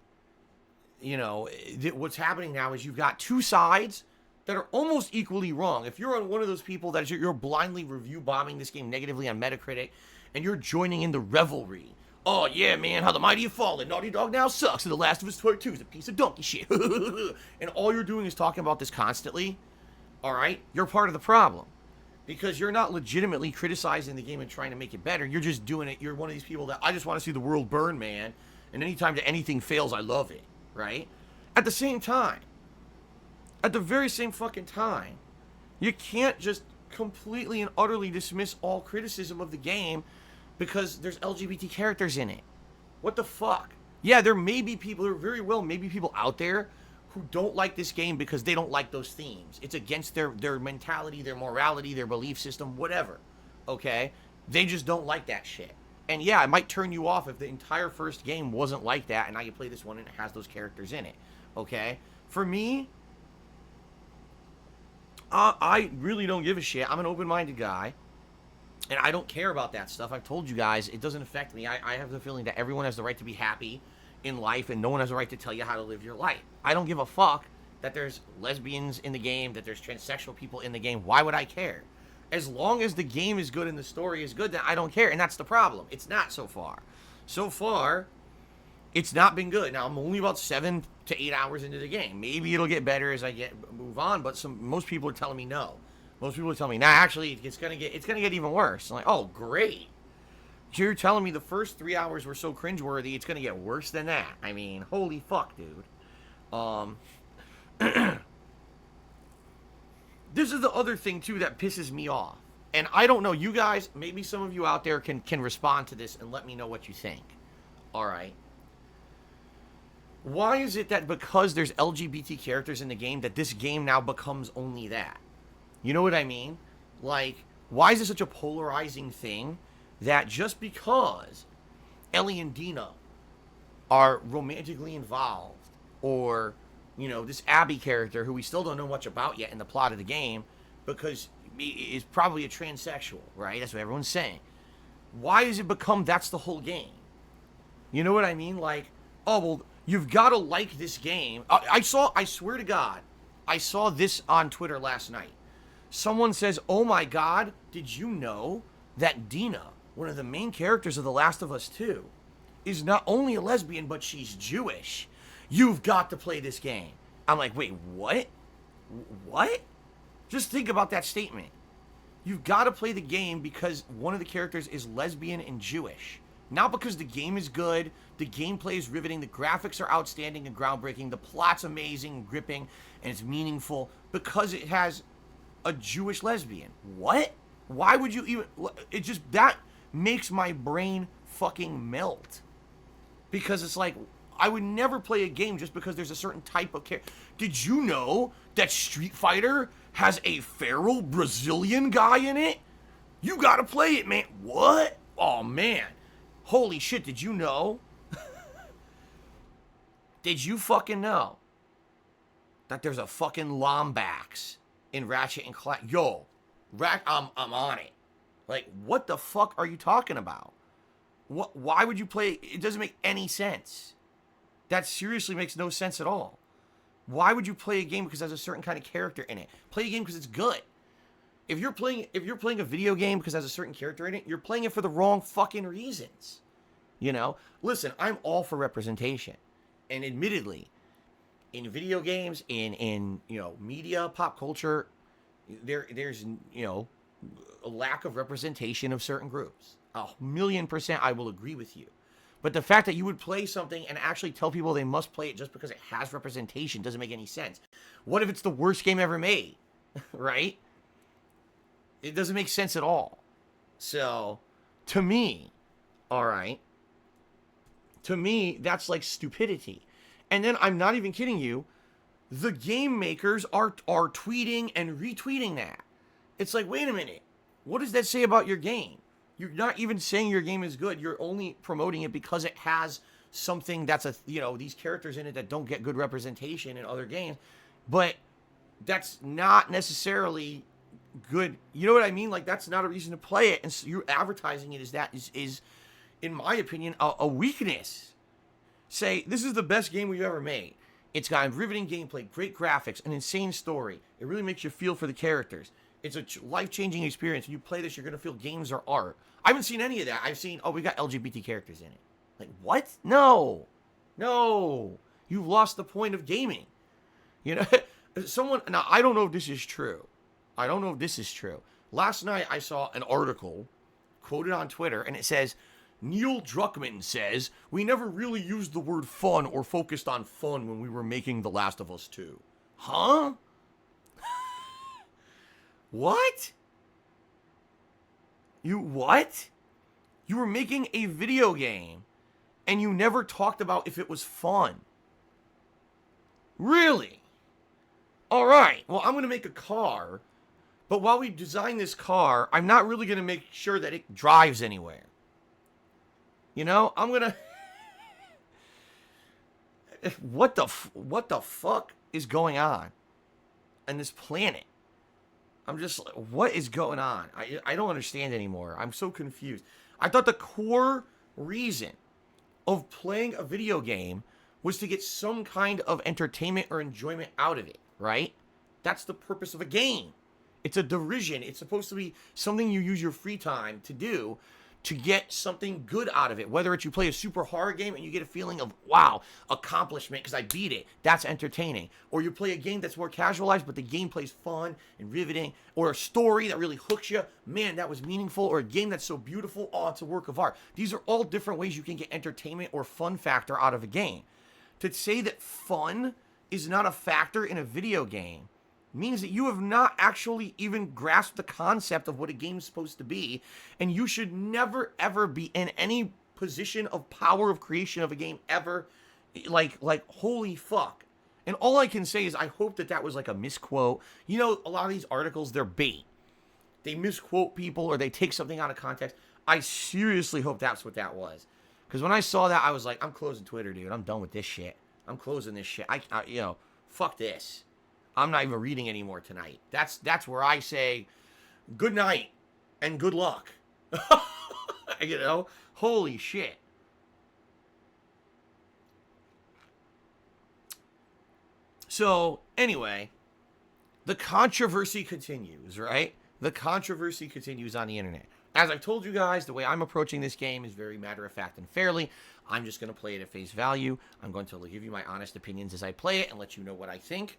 you know, what's happening now is you've got two sides that are almost equally wrong. If you're on one of those people that you're blindly review bombing this game negatively on Metacritic, and you're joining in the revelry. Oh yeah, man, how the mighty have fallen. Naughty Dog now sucks, and The Last of Us Part 2 is a piece of donkey shit. And all you're doing is talking about this constantly. All right, you're part of the problem. Because you're not legitimately criticizing the game and trying to make it better. You're just doing it. You're one of these people that, I just want to see the world burn, man. And anytime that anything fails, I love it. Right? At the same time, at the very same fucking time, you can't just completely and utterly dismiss all criticism of the game because there's LGBT characters in it. What the fuck? Yeah, there may be people, there very well may be people out there who don't like this game because they don't like those themes. It's against their mentality, their morality, their belief system, whatever. Okay? They just don't like that shit. And yeah, it might turn you off if the entire first game wasn't like that and now you play this one and it has those characters in it. Okay? For me, I really don't give a shit. I'm an open-minded guy. And I don't care about that stuff. I've told you guys, it doesn't affect me. I have the feeling that everyone has the right to be happy in life, and no one has a right to tell you how to live your life. I don't give a fuck that there's lesbians in the game, that there's transsexual people in the game. Why would I care? As long as the game is good and the story is good, then I don't care. And that's the problem. It's not so far. So far, it's not been good. Now, I'm only about 7 to 8 hours into the game. Maybe it'll get better as I move on, but most people are telling me no. Most people are telling me, nah, actually, it's gonna get even worse. I'm like, oh, great. You're telling me the first 3 hours were so cringeworthy, it's gonna get worse than that. I mean, holy fuck, dude. This is the other thing, too, that pisses me off. And I don't know, you guys, maybe some of you out there can respond to this and let me know what you think. Alright. Why is it that because there's LGBT characters in the game, that this game now becomes only that? You know what I mean? Like, why is it such a polarizing thing that just because Ellie and Dina are romantically involved, or, you know, this Abby character, who we still don't know much about yet in the plot of the game, because is probably a transsexual, right? That's what everyone's saying. Why does it become that's the whole game? You know what I mean? Like, oh, well, you've got to like this game. I swear to God, I saw this on Twitter last night. Someone says, oh my God, did you know that Dina, one of the main characters of The Last of Us 2, is not only a lesbian, but she's Jewish? You've got to play this game. I'm like, wait, what? What? Just think about that statement. You've got to play the game because one of the characters is lesbian and Jewish. Not because the game is good, the gameplay is riveting, the graphics are outstanding and groundbreaking, the plot's amazing and gripping, and it's meaningful, because it has a Jewish lesbian. What? Why would you even... It just... That makes my brain fucking melt. Because it's like, I would never play a game just because there's a certain type of character. Did you know that Street Fighter has a feral Brazilian guy in it? You gotta play it, man. What? Oh, man. Holy shit, did you know? Did you fucking know that there's a fucking Lombax in Ratchet and Clank? Yo, I'm on it. Like, what the fuck are you talking about? Why would you play? It doesn't make any sense. That seriously makes no sense at all. Why would you play a game because there's a certain kind of character in it? Play a game because it's good. If you're playing a video game because it has a certain character in it, you're playing it for the wrong fucking reasons. You know? Listen, I'm all for representation. And admittedly, in video games, in you know, media, pop culture, there's, you know, a lack of representation of certain groups. 1,000,000% I will agree with you. But the fact that you would play something and actually tell people they must play it just because it has representation doesn't make any sense. What if it's the worst game ever made? Right? It doesn't make sense at all. So, to me, alright, to me, that's like stupidity. And then, I'm not even kidding you, the game makers are tweeting and retweeting that. It's like, wait a minute, what does that say about your game? You're not even saying your game is good. You're only promoting it because it has something that's you know, these characters in it that don't get good representation in other games. But that's not necessarily good. You know what I mean? Like, that's not a reason to play it. And so you're advertising it as that is in my opinion, a weakness. Say, this is the best game we've ever made. It's got riveting gameplay, great graphics, an insane story. It really makes you feel for the characters. It's a life-changing experience. When you play this, you're going to feel games are art. I haven't seen any of that. I've seen, oh, we got LGBT characters in it. Like, what? No. No. You've lost the point of gaming. You know, now, I don't know if this is true. I don't know if this is true. Last night, I saw an article quoted on Twitter, and it says, Neil Druckmann says, we never really used the word fun or focused on fun when we were making The Last of Us 2. Huh? What? What? You were making a video game and you never talked about if it was fun. Really? Alright, well, I'm going to make a car, but while we design this car, I'm not really going to make sure that it drives anywhere. You know, I'm going to... What the fuck is going on this planet? I'm just like, what is going on? I don't understand anymore. I'm so confused. I thought the core reason of playing a video game was to get some kind of entertainment or enjoyment out of it, right? That's the purpose of a game. It's a derision. It's supposed to be something you use your free time to do to get something good out of it. Whether it's you play a super hard game and you get a feeling of, wow, accomplishment because I beat it. That's entertaining. Or you play a game that's more casualized, but the gameplay's fun and riveting. Or a story that really hooks you. Man, that was meaningful. Or a game that's so beautiful. Oh, it's a work of art. These are all different ways you can get entertainment or fun factor out of a game. To say that fun is not a factor in a video game means that you have not actually even grasped the concept of what a game's supposed to be, and you should never ever be in any position of power of creation of a game ever. Like holy fuck. And all I can say is I hope that was like a misquote. You know, a lot of these articles, they're bait. They misquote people or they take something out of context. I seriously hope that's what that was. Because when I saw that, I was like, I'm closing Twitter, dude. I'm done with this shit. I'm closing this shit. I you know, fuck this. I'm not even reading anymore tonight. That's where I say good night and good luck. You know? Holy shit. So, anyway, the controversy continues, right? The controversy continues on the internet. As I've told you guys, the way I'm approaching this game is very matter-of-fact and fairly. I'm just going to play it at face value. I'm going to give you my honest opinions as I play it and let you know what I think.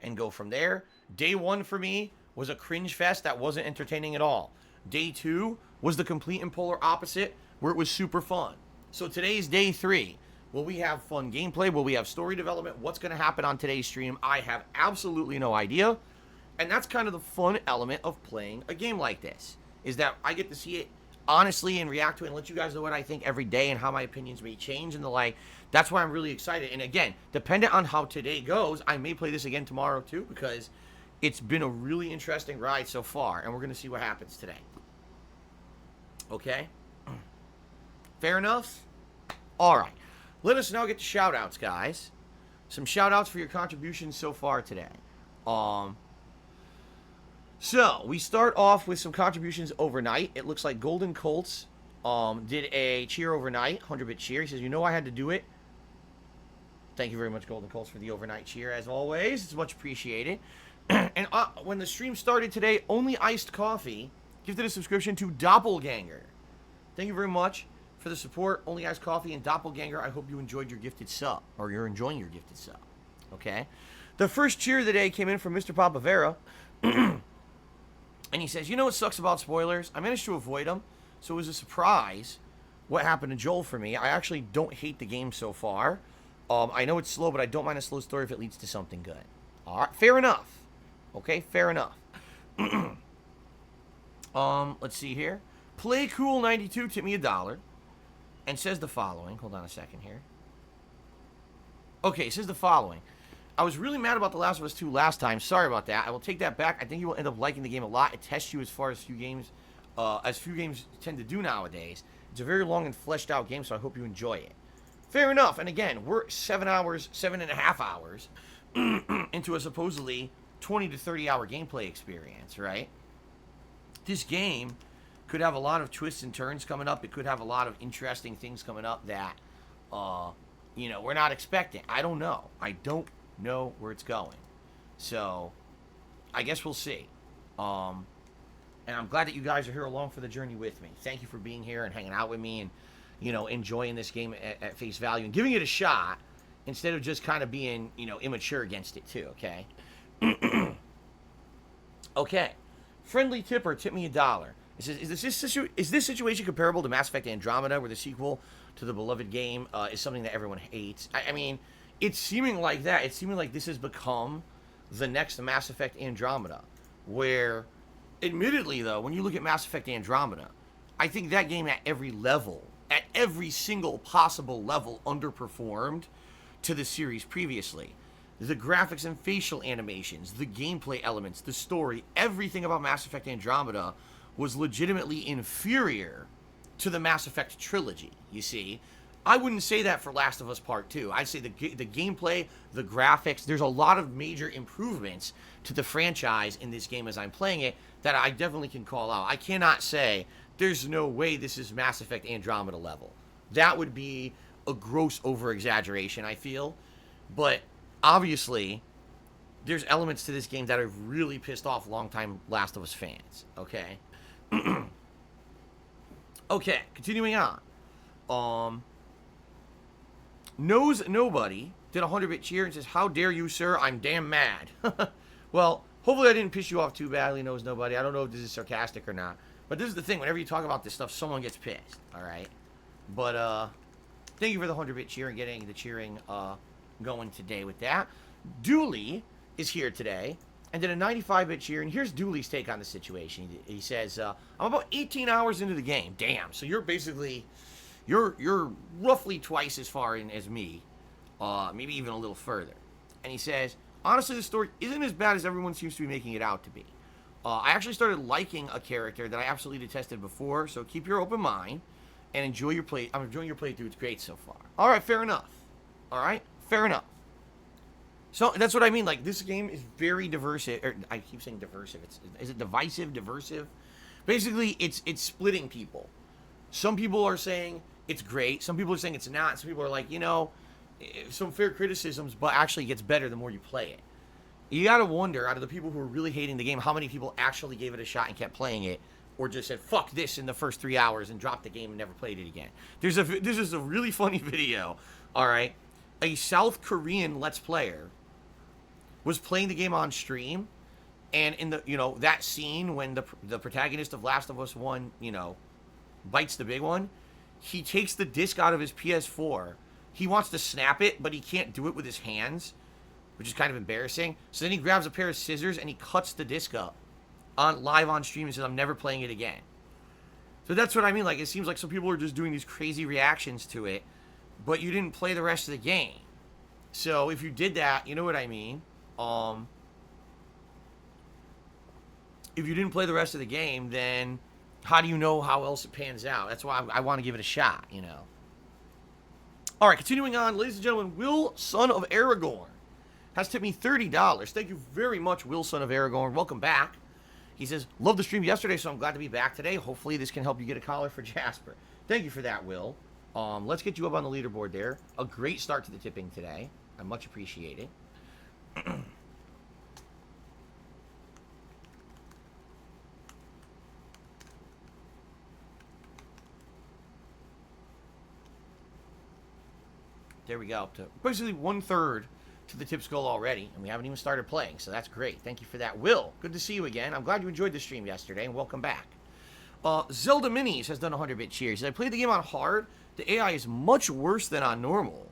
And go from there. Day 1 for me was a cringe fest that wasn't entertaining at all. Day 2 was the complete and polar opposite, where it was super fun. So today's day 3. Will we have fun gameplay? Will we have story development? What's going to happen on today's stream? I have absolutely no idea. And that's kind of the fun element of playing a game like this, is that I get to see it honestly and react to it and let you guys know what I think every day and how my opinions may change and the like. That's why I'm really excited. And again, dependent on how today goes, I may play this again tomorrow too, because it's been a really interesting ride so far, and we're going to see what happens today. Okay? Fair enough? All right. Let us now get to shout-outs, guys. Some shout-outs for your contributions so far today. So, we start off with some contributions overnight. It looks like Golden Colts did a cheer overnight, 100-bit cheer. He says, you know I had to do it. Thank you very much, Golden Colts, for the overnight cheer, as always. It's much appreciated. And when the stream started today, Only Iced Coffee gifted a subscription to Doppelganger. Thank you very much for the support, Only Iced Coffee and Doppelganger. I hope you enjoyed your gifted sub, or you're enjoying your gifted sub. Okay? The first cheer of the day came in from Mr. Papavera. And he says, you know what sucks about spoilers? I managed to avoid them, so it was a surprise what happened to Joel for me. I actually don't hate the game so far. I know it's slow, but I don't mind a slow story if it leads to something good. All right, fair enough. Okay, fair enough. Let's see here. PlayCool92 tipped me $1 and says the following. Hold on a second here. Okay, it says the following. I was really mad about The Last of Us 2 last time. Sorry about that. I will take that back. I think you will end up liking the game a lot. It tests you as far as few games tend to do nowadays. It's a very long and fleshed out game, so I hope you enjoy it. Fair enough. And again, we're 7.5 hours into a supposedly 20 to 30 hour gameplay experience, right? This game could have a lot of twists and turns coming up. It could have a lot of interesting things coming up that, we're not expecting. I don't know. I don't know where it's going. So, I guess we'll see. And I'm glad that you guys are here along for the journey with me. Thank you for being here and hanging out with me and, enjoying this game at face value and giving it a shot instead of just kind of being, immature against it too, okay? Okay. Friendly Tipper tipped me $1. It says, is this situation comparable to Mass Effect Andromeda, where the sequel to the beloved game is something that everyone hates? I mean, it's seeming like that. It's seeming like this has become the next Mass Effect Andromeda, where, admittedly, though, when you look at Mass Effect Andromeda, I think that game at every level, at every single possible level, underperformed to the series previously. The graphics and facial animations, the gameplay elements, the story, everything about Mass Effect Andromeda was legitimately inferior to the Mass Effect trilogy, you see. I wouldn't say that for Last of Us Part 2. I'd say the gameplay, the graphics, there's a lot of major improvements to the franchise in this game as I'm playing it that I definitely can call out. I cannot say there's no way this is Mass Effect Andromeda level. That would be a gross over-exaggeration, I feel. But obviously, there's elements to this game that have really pissed off longtime Last of Us fans, okay? Okay, continuing on. Knows Nobody did a 100-bit cheer and says, how dare you, sir? I'm damn mad. Well, hopefully I didn't piss you off too badly, Knows Nobody. I don't know if this is sarcastic or not. But this is the thing. Whenever you talk about this stuff, someone gets pissed, all right? But, thank you for the 100-bit cheer and getting the cheering going today with that. Dooley is here today and did a 95-bit cheer. And here's Dooley's take on the situation. He says, I'm about 18 hours into the game. Damn. So you're basically... You're roughly twice as far in as me, maybe even a little further. And he says, honestly, the story isn't as bad as everyone seems to be making it out to be. I actually started liking a character that I absolutely detested before, so keep your open mind and enjoy your play. I'm enjoying your playthrough. It's great so far. All right, fair enough. All right, fair enough. So that's what I mean. Like, this game is very diverse. I keep saying diversive. Is it divisive, diversive? Basically, it's splitting people. Some people are saying it's great. Some people are saying it's not. Some people are like, some fair criticisms, but actually it gets better the more you play it. You gotta wonder, out of the people who are really hating the game, how many people actually gave it a shot and kept playing it, or just said, fuck this in the first 3 hours and dropped the game and never played it again. This is a really funny video, all right? A South Korean Let's Player was playing the game on stream, and in the, that scene when the protagonist of Last of Us 1, bites the big one, he takes the disc out of his PS4. He wants to snap it, but he can't do it with his hands, which is kind of embarrassing. So then he grabs a pair of scissors and he cuts the disc up live on stream and says, I'm never playing it again. So that's what I mean. Like, it seems like some people are just doing these crazy reactions to it, but you didn't play the rest of the game. So if you did that, you know what I mean? If you didn't play the rest of the game, then how do you know how else it pans out? That's why I want to give it a shot, you know. All right, continuing on, ladies and gentlemen, Will, son of Aragorn, has tipped me $30. Thank you very much, Will, son of Aragorn. Welcome back. He says, love the stream yesterday, so I'm glad to be back today. Hopefully this can help you get a collar for Jasper. Thank you for that, Will. Let's get you up on the leaderboard there. A great start to the tipping today. I much appreciate it. There we go. Up to basically 1/3 to the tips goal already, and we haven't even started playing, so that's great. Thank you for that. Will, good to see you again. I'm glad you enjoyed the stream yesterday, and welcome back. Zelda Minis has done 100-bit cheers. I played the game on hard. The AI is much worse than on normal.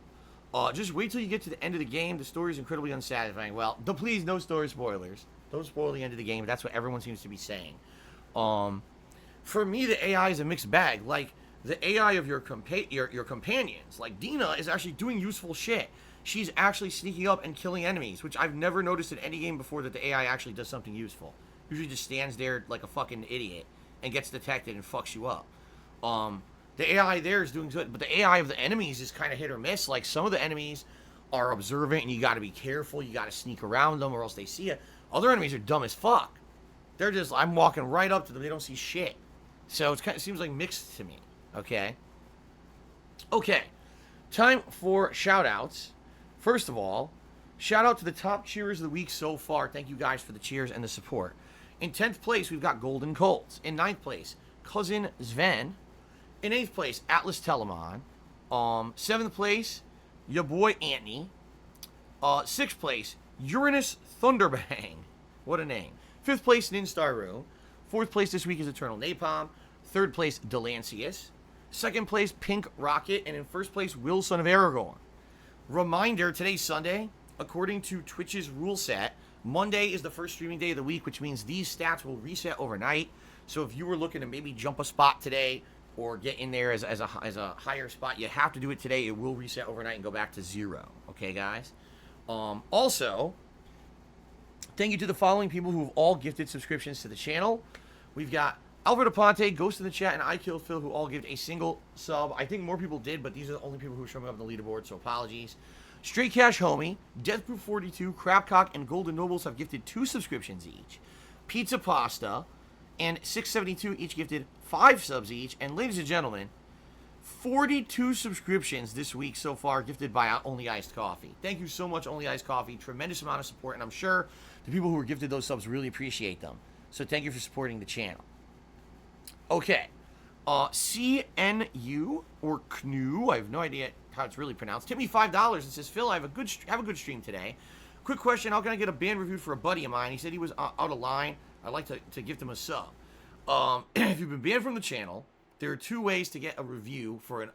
Just wait till you get to the end of the game. The story is incredibly unsatisfying. Well, please, no story spoilers. Don't spoil the end of the game. That's what everyone seems to be saying. For me, the AI is a mixed bag. Like, the AI of your companions, like Dina, is actually doing useful shit. She's actually sneaking up and killing enemies, which I've never noticed in any game before that the AI actually does something useful. Usually just stands there like a fucking idiot and gets detected and fucks you up. The AI there is doing good, but the AI of the enemies is kind of hit or miss. Like, some of the enemies are observant and you got to be careful. You got to sneak around them or else they see you. Other enemies are dumb as fuck. They're just, I'm walking right up to them. They don't see shit. So it seems like mixed to me. Okay. Time for shout-outs. First of all, shout out to the top cheerers of the week so far. Thank you guys for the cheers and the support. In 10th place, we've got Golden Colts. In 9th place, Cousin Sven. In 8th place, Atlas Telemon. 7th place, your boy Antony. 6th place, Uranus Thunderbang. What a name. 5th place, Ninstaru. 4th place this week is Eternal Napalm. 3rd place, Delancius. 2nd place, Pink Rocket. And in 1st place, Will, son of Aragorn. Reminder, today's Sunday. According to Twitch's rule set, Monday is the first streaming day of the week, which means these stats will reset overnight. So if you were looking to maybe jump a spot today or get in there as a higher spot, you have to do it today. It will reset overnight and go back to 0. Okay, guys? Also, thank you to the following people who have all gifted subscriptions to the channel. We've got Alvaro Aponte, Ghost in the Chat, and I Kill Phil, who all gave a single sub. I think more people did, but these are the only people who are showing up on the leaderboard, so apologies. Straight Cash Homie, Deathproof42, Crapcock, and Golden Nobles have gifted 2 subscriptions each. Pizza Pasta and 672 each gifted 5 subs each. And ladies and gentlemen, 42 subscriptions this week so far gifted by Only Iced Coffee. Thank you so much, Only Iced Coffee. Tremendous amount of support, and I'm sure the people who were gifted those subs really appreciate them. So thank you for supporting the channel. Okay, CNU or CNU, I have no idea how it's really pronounced. Tip me $5 and says, Phil, I have a good stream today. Quick question, how can I get a band reviewed for a buddy of mine? He said he was out of line. I'd like to gift him a sub. If you've been banned from the channel, there are 2 ways to get a review for an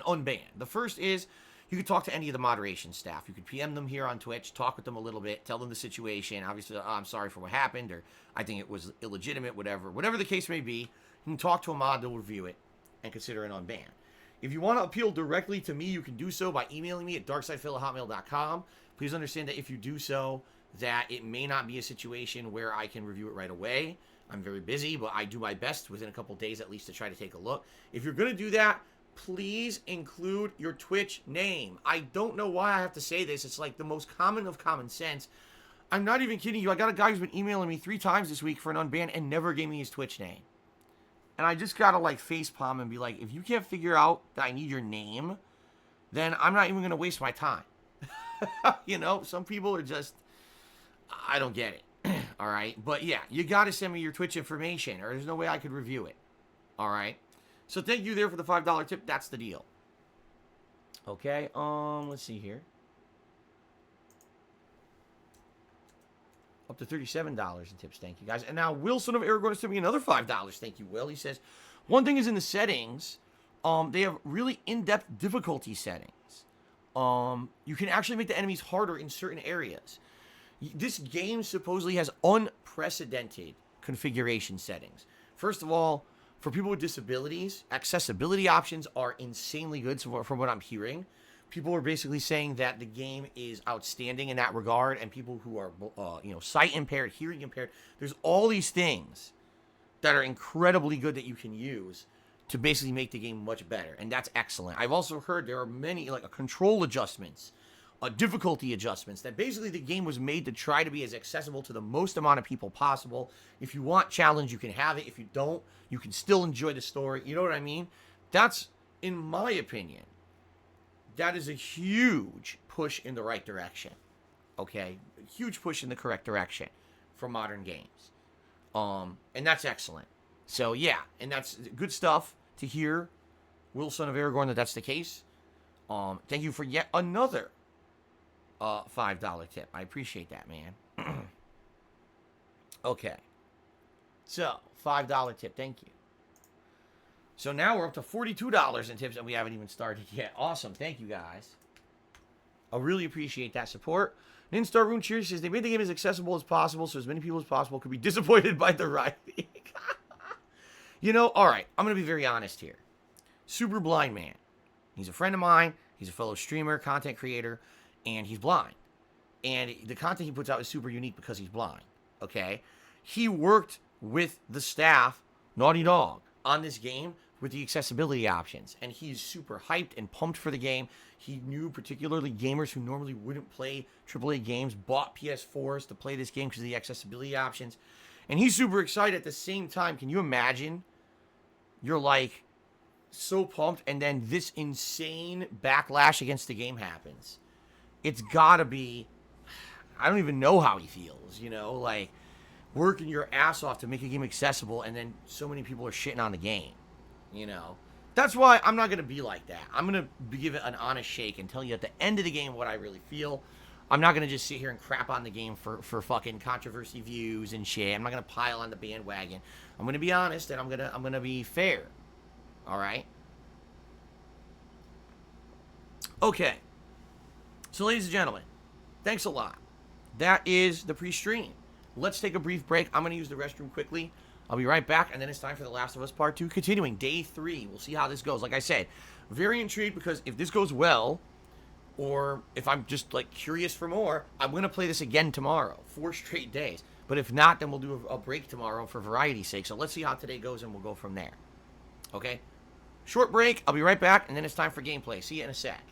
unban. The first is you could talk to any of the moderation staff. You could PM them here on Twitch, talk with them a little bit, tell them the situation. Obviously, I'm sorry for what happened, or I think it was illegitimate, whatever the case may be. You can talk to a mod, they'll review it and consider it unban. If you want to appeal directly to me, you can do so by emailing me at darksidephil@hotmail.com. Please understand that if you do so, that it may not be a situation where I can review it right away. I'm very busy, but I do my best within a couple days at least to try to take a look. If you're going to do that, please include your Twitch name. I don't know why I have to say this. It's like the most common of common sense. I'm not even kidding you. I got a guy who's been emailing me 3 times this week for an unban and never gave me his Twitch name. And I just got to like facepalm and be like, if you can't figure out that I need your name, then I'm not even going to waste my time. You know, some people are just, I don't get it. All right. But yeah, you got to send me your Twitch information or there's no way I could review it. All right. So thank you there for the $5 tip. That's the deal. Okay. Let's see here. Up to $37 in tips. Thank you, guys. And now Wilson of Aragorn is tipping another $5. Thank you, Will. He says, one thing is in the settings, They have really in-depth difficulty settings. You can actually make the enemies harder in certain areas. This game supposedly has unprecedented configuration settings. First of all, for people with disabilities, accessibility options are insanely good. So from what I'm hearing, people are basically saying that the game is outstanding in that regard. And people who are, sight impaired, hearing impaired, there's all these things that are incredibly good that you can use to basically make the game much better. And that's excellent. I've also heard there are many, control adjustments, difficulty adjustments, that basically the game was made to try to be as accessible to the most amount of people possible. If you want challenge, you can have it. If you don't, you can still enjoy the story. You know what I mean? That's, in my opinion, that is a huge push in the right direction. Okay? A huge push in the correct direction for modern games. And that's excellent. So, yeah, and that's good stuff to hear, Will, son of Aragorn, that's the case. Thank you for yet another $5 tip. I appreciate that, man. Okay. So, $5 tip. Thank you. So now we're up to $42 in tips, and we haven't even started yet. Awesome. Thank you, guys. I really appreciate that support. Ninstar Rune Cheers says, they made the game as accessible as possible so as many people as possible could be disappointed by the writing. All right. I'm going to be very honest here. Super blind man. He's a friend of mine. He's a fellow streamer, content creator, and he's blind. And the content he puts out is super unique because he's blind. Okay? He worked with the staff, Naughty Dog, on this game with the accessibility options. And he's super hyped and pumped for the game. He knew particularly gamers who normally wouldn't play AAA games, bought PS4s to play this game because of the accessibility options. And he's super excited at the same time. Can you imagine? You're so pumped, and then this insane backlash against the game happens. It's gotta be, I don't even know how he feels, working your ass off to make a game accessible, and then so many people are shitting on the game, That's why I'm not gonna be like that. I'm gonna give it an honest shake and tell you at the end of the game what I really feel. I'm not gonna just sit here and crap on the game for fucking controversy views and shit. I'm not gonna pile on the bandwagon. I'm gonna be honest, and I'm gonna be fair. All right. Okay. So, ladies and gentlemen, thanks a lot. That is the pre-stream. Let's take a brief break. I'm gonna use the restroom quickly. I'll be right back, and then it's time for The Last of Us Part 2, continuing day 3. We'll see how this goes. Like I said, very intrigued because if this goes well, or if I'm just curious for more, I'm going to play this again tomorrow, 4 straight days. But if not, then we'll do a break tomorrow for variety's sake. So let's see how today goes, and we'll go from there. Okay? Short break. I'll be right back, and then it's time for gameplay. See you in a sec.